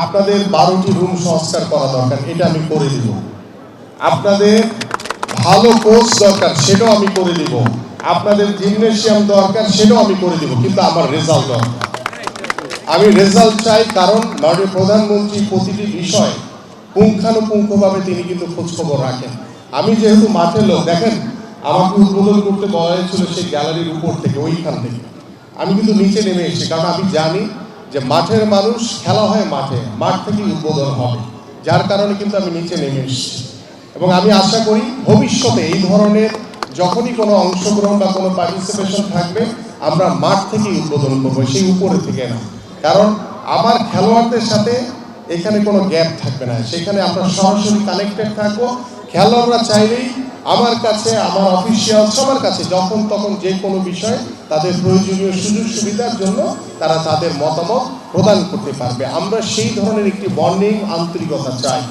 আপনাদের 12টি রুম সংস্কার করা দরকার, এটা আমি করে দিব। আপনাদের ভালো কোচ দরকার, সেটাও আমি করে দিব। আপনাদের জিমনেশিয়াম দরকার, সেটাও আমি করে দিব, কিন্তু আমার রেজাল্ট দরকার। আমি রেজাল্ট চাই, কারণ মাননীয় প্রধানমন্ত্রী প্রতিটি বিষয় পুঙ্খানুপুঙ্খভাবে তিনি কিন্তু খোঁজখবর রাখেন। আমি যেহেতু মাঠের লোক, দেখেন আমাকে উদ্বোধন করতে বলা হয়েছিল সেই গ্যালারির উপর থেকে, ওইখান থেকে। আমি কিন্তু নিচে নেমে এসেছি, কারণ আমি জানি যে মাঠের মানুষ, খেলা হয় মাঠে, মাঠ থেকেই উদ্বোধন হবে, যার কারণে কিন্তু আমি নিচে নেমে এসেছি। এবং আমি আশা করি ভবিষ্যতে এই ধরনের যখনই কোনো অংশগ্রহণ বা কোনো পার্টিসিপেশন থাকবে, আমরা মাঠ থেকেই উদ্বোধন করবো, সেই উপরে থেকে না। কারণ আমার খেলোয়াড়দের সাথে এখানে কোনো গ্যাপ থাকবে না, সেখানে আমরা সরাসরি কানেক্টেড থাকবো। খেলোয়াড়রা চাইলেই আমার কাছে, আমার অফিসিয়াল সবার কাছে যখন তখন যে কোনো বিষয় তাদের প্রয়োজনীয় সুযোগ সুবিধার জন্য তারা তাদের মতামত প্রদান করতে পারবে। আমরা সেই ধরনের একটি বন্ডিং, আন্তরিকতা চাই।